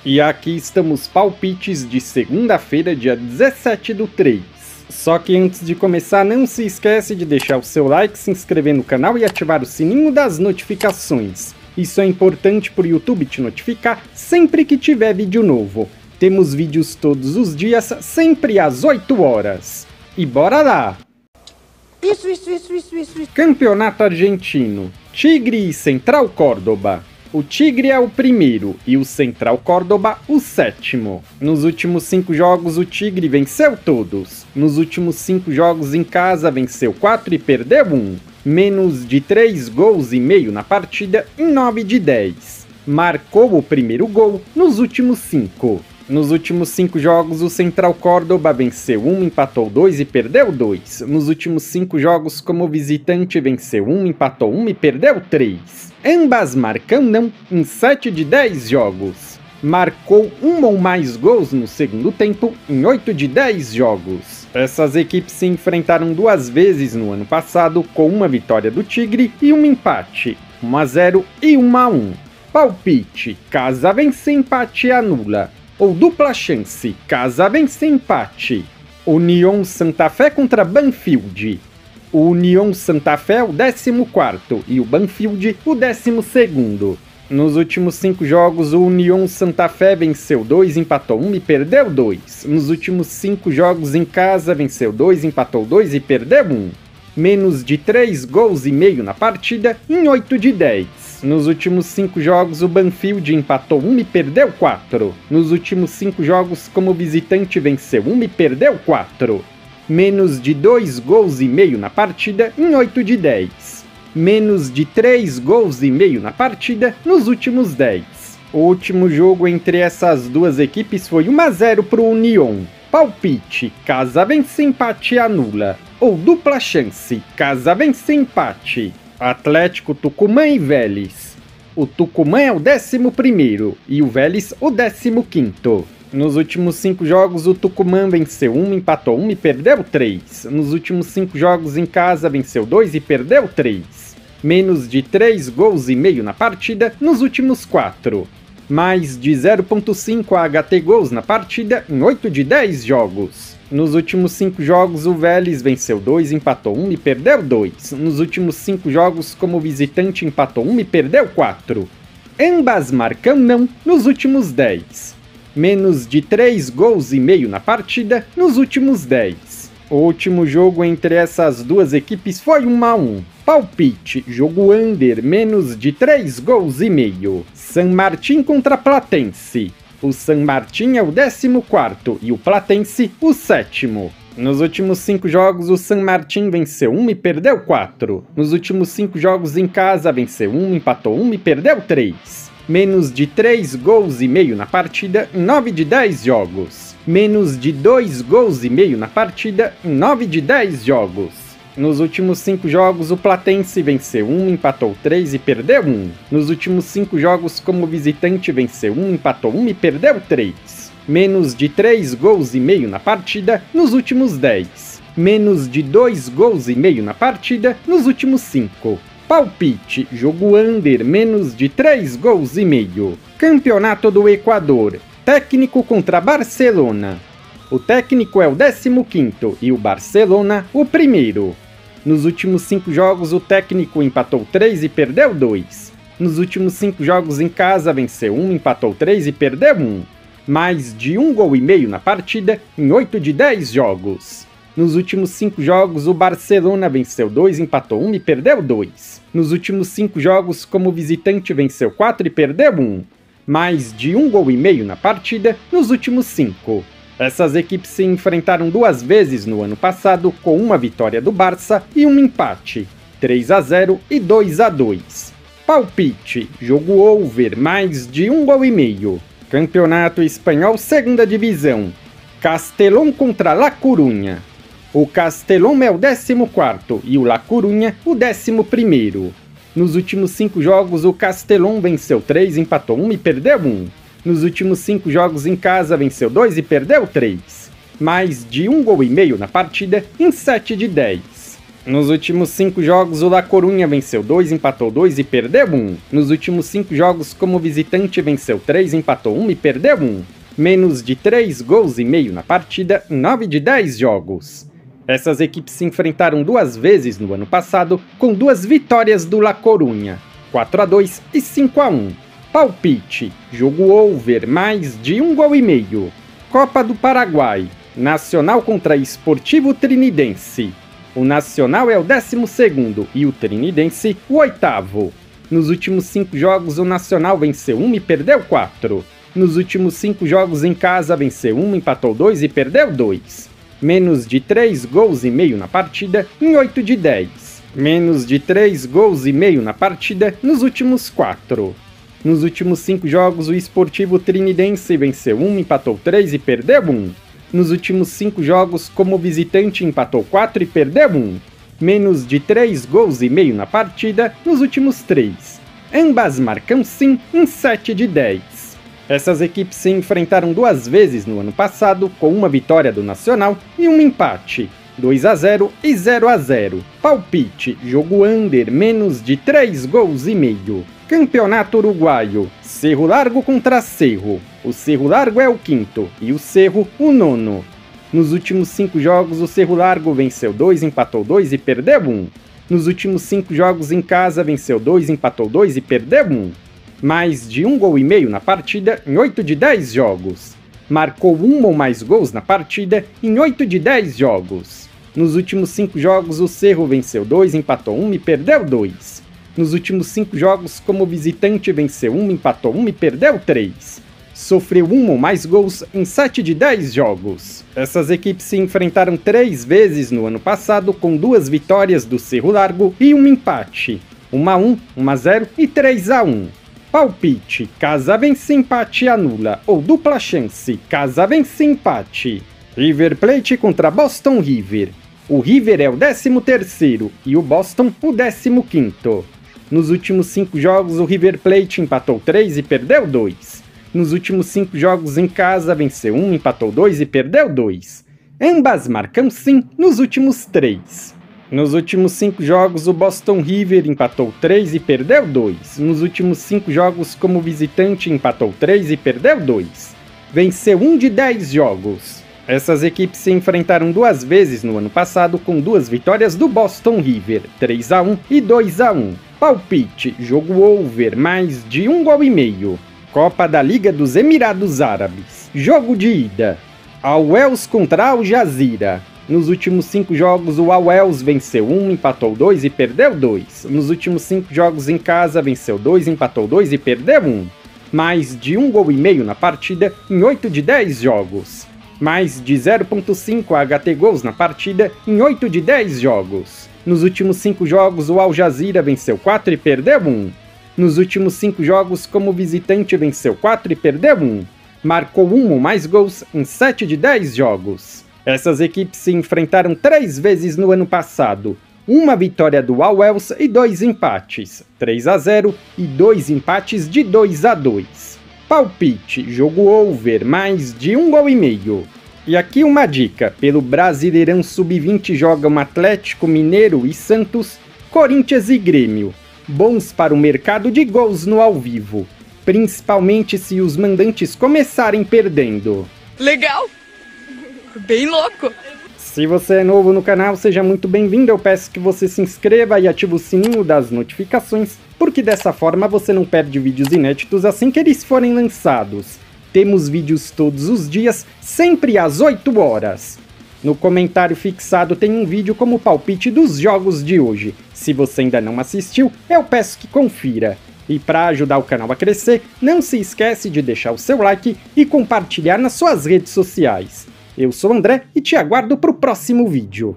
E aqui estamos palpites de segunda-feira, dia 17/3. Só que antes de começar, não se esquece de deixar o seu like, se inscrever no canal e ativar o sininho das notificações. Isso é importante para o YouTube te notificar sempre que tiver vídeo novo. Temos vídeos todos os dias, sempre às 8 horas. E bora lá! Isso. Campeonato Argentino. Tigre e Central Córdoba. O Tigre é o primeiro e o Central Córdoba o sétimo. Nos últimos 5 jogos o Tigre venceu todos. Nos últimos 5 jogos em casa venceu 4 e perdeu 1. Menos de 3 gols e meio na partida em 9 de 10. Marcou o primeiro gol nos últimos 5. Nos últimos 5 jogos, o Central Córdoba venceu 1, empatou 2 e perdeu 2. Nos últimos 5 jogos, como visitante, venceu 1, empatou 1 e perdeu 3. Ambas marcam em 7 de 10 jogos. Marcou 1 ou mais gols no segundo tempo em 8 de 10 jogos. Essas equipes se enfrentaram 2 vezes no ano passado, com uma vitória do Tigre e um empate, 1-0 e 1-1. Palpite: casa vence, empate anula. Ou dupla chance, casa vence, empate. União Santa Fé contra Banfield. O União Santa Fé é o 14º e o Banfield o 12º. Nos últimos 5 jogos, o União Santa Fé venceu 2, empatou 1 e perdeu 2. Nos últimos 5 jogos em casa, venceu 2, empatou 2 e perdeu 1. Menos de 3 gols e meio na partida em 8 de 10. Nos últimos 5 jogos, o Banfield empatou 1 e perdeu 4. Nos últimos 5 jogos, como visitante, venceu 1 e perdeu 4. Menos de 2 gols e meio na partida em 8 de 10. Menos de 3 gols e meio na partida nos últimos 10. O último jogo entre essas duas equipes foi 1-0 para o União. Palpite: casa vence, empate anula. Ou dupla chance, casa vence, empate. Atlético Tucumã e Vélez. O Tucumã é o 11º e o Vélez o 15º. Nos últimos 5 jogos, o Tucumã venceu 1, empatou 1 e perdeu 3. Nos últimos 5 jogos em casa, venceu 2 e perdeu 3. Menos de 3 gols e meio na partida nos últimos 4. Mais de 0.5 HT gols na partida em 8 de 10 jogos. Nos últimos 5 jogos, o Vélez venceu 2, empatou 1 e perdeu 2. Nos últimos 5 jogos, como visitante, empatou 1 e perdeu 4. Ambas marcam nos últimos 10. Menos de 3 gols e meio na partida nos últimos 10. O último jogo entre essas duas equipes foi 1-1. Palpite: jogo under, menos de 3 gols e meio. San Martín contra Platense. O San Martín é o 14º e o Platense o 7º. Nos últimos 5 jogos, o San Martín venceu 1 e perdeu 4. Nos últimos 5 jogos em casa, venceu 1, empatou 1 e perdeu 3. Menos de 3 gols e meio na partida em 9 de 10 jogos. Menos de 2 gols e meio na partida em 9 de 10 jogos. Nos últimos 5 jogos, o Platense venceu 1, empatou 3 e perdeu 1. Nos últimos 5 jogos, como visitante, venceu 1, empatou 1 e perdeu 3. Menos de 3 gols e meio na partida nos últimos 10. Menos de 2 gols e meio na partida nos últimos 5. Palpite: jogo under, menos de 3 gols e meio. Campeonato do Equador. Técnico contra Barcelona. O técnico é o 15º e o Barcelona o primeiro. Nos últimos 5 jogos, o técnico empatou 3 e perdeu 2. Nos últimos 5 jogos em casa, venceu 1, empatou 3 e perdeu 1. Mais de 1 gol e meio na partida em 8 de 10 jogos. Nos últimos 5 jogos, o Barcelona venceu 2, empatou 1 e perdeu 2. Nos últimos 5 jogos, como visitante, venceu 4 e perdeu 1. Mais de 1 gol e meio na partida nos últimos 5. Essas equipes se enfrentaram 2 vezes no ano passado, com uma vitória do Barça e um empate, 3-0 e 2-2. Palpite: jogo over, mais de 1 gol e meio. Campeonato Espanhol, 2ª Divisão. Castellón contra La Coruña. O Castellón é o 14º e o La Coruña o 11º. Nos últimos 5 jogos, o Castellón venceu 3, empatou 1 e perdeu 1. Nos últimos 5 jogos em casa, venceu 2 e perdeu 3. Mais de 1 gol e meio na partida em 7 de 10. Nos últimos 5 jogos, o La Coruña venceu 2, empatou 2 e perdeu 1. Nos últimos 5 jogos, como visitante, venceu 3, empatou 1 e perdeu 1. Menos de 3 gols e meio na partida em 9 de 10 jogos. Essas equipes se enfrentaram 2 vezes no ano passado, com 2 vitórias do La Coruña, 4-2 e 5-1. Palpite: jogo over, mais de 1 gol e meio. Copa do Paraguai: Nacional contra Sportivo Trinidense. O Nacional é o 12º e o Trinidense o 8º. Nos últimos 5 jogos, o Nacional venceu 1 e perdeu 4. Nos últimos 5 jogos em casa, venceu 1, empatou 2 e perdeu 2. Menos de 3 gols e meio na partida em 8 de 10. Menos de 3 gols e meio na partida nos últimos 4. Nos últimos 5 jogos, o Sportivo Trinidense venceu 1, empatou 3 e perdeu 1. Nos últimos 5 jogos, como visitante, empatou 4 e perdeu 1. Menos de 3 gols e meio na partida nos últimos 3. Ambas marcam sim em 7 de 10. Essas equipes se enfrentaram 2 vezes no ano passado, com uma vitória do Nacional e um empate, 2-0 e 0-0. Palpite: jogo under, menos de 3 gols e meio. Campeonato Uruguaio: Cerro Largo contra Cerro. O Cerro Largo é o 5º e o Cerro o 9º. Nos últimos 5 jogos, o Cerro Largo venceu 2, empatou 2 e perdeu 1. Nos últimos 5 jogos em casa, venceu 2, empatou 2 e perdeu 1. Mais de 1 gol e meio na partida em 8 de 10 jogos. Marcou 1 ou mais gols na partida em 8 de 10 jogos. Nos últimos 5 jogos, o Cerro venceu 2, empatou 1 e perdeu 2. Nos últimos 5 jogos, como visitante, venceu 1, empatou 1 e perdeu 3. Sofreu 1 ou mais gols em 7 de 10 jogos. Essas equipes se enfrentaram 3 vezes no ano passado, com 2 vitórias do Cerro Largo e um empate. 1-1, 1-0 e 3-1. Palpite: casa vence, empate anula, ou dupla chance, casa vence, empate. River Plate contra Boston River. O River é o 13º e o Boston o 15º. Nos últimos 5 jogos, o River Plate empatou 3 e perdeu 2. Nos últimos 5 jogos em casa, venceu 1, empatou 2 e perdeu 2. Ambas marcam sim nos últimos 3. Nos últimos 5 jogos, o Boston River empatou 3 e perdeu 2. Nos últimos 5 jogos como visitante, empatou 3 e perdeu 2. Venceu 1 de 10 jogos. Essas equipes se enfrentaram 2 vezes no ano passado, com 2 vitórias do Boston River, 3-1 e 2-1. Palpite: jogo over, mais de 1 gol e meio. Copa da Liga dos Emirados Árabes. Jogo de ida: Al-Wels contra Al Jazeera. Nos últimos 5 jogos, o Al-Wels venceu 1, empatou 2 e perdeu 2. Nos últimos 5 jogos em casa, venceu 2, empatou 2 e perdeu 1. Mais de 1 gol e meio na partida em 8 de 10 jogos. Mais de 0.5 HT gols na partida em 8 de 10 jogos. Nos últimos 5 jogos, o Al Jazeera venceu 4 e perdeu 1. Nos últimos 5 jogos, como visitante, venceu 4 e perdeu 1. Marcou 1 ou mais gols em 7 de 10 jogos. Essas equipes se enfrentaram 3 vezes no ano passado. Uma vitória do Al-Wels e 2 empates, 3-0 e 2 empates de 2-2. Palpite: jogo over, mais de 1 gol e meio. E aqui uma dica: pelo Brasileirão Sub-20 jogam Atlético Mineiro e Santos, Corinthians e Grêmio. Bons para o mercado de gols no ao vivo, principalmente se os mandantes começarem perdendo. Legal! Bem louco! Se você é novo no canal, seja muito bem-vindo. Eu peço que você se inscreva e ative o sininho das notificações, porque dessa forma você não perde vídeos inéditos assim que eles forem lançados. Temos vídeos todos os dias, sempre às 8 horas. No comentário fixado tem um vídeo como palpite dos jogos de hoje. Se você ainda não assistiu, eu peço que confira. E para ajudar o canal a crescer, não se esquece de deixar o seu like e compartilhar nas suas redes sociais. Eu sou o André e te aguardo para o próximo vídeo.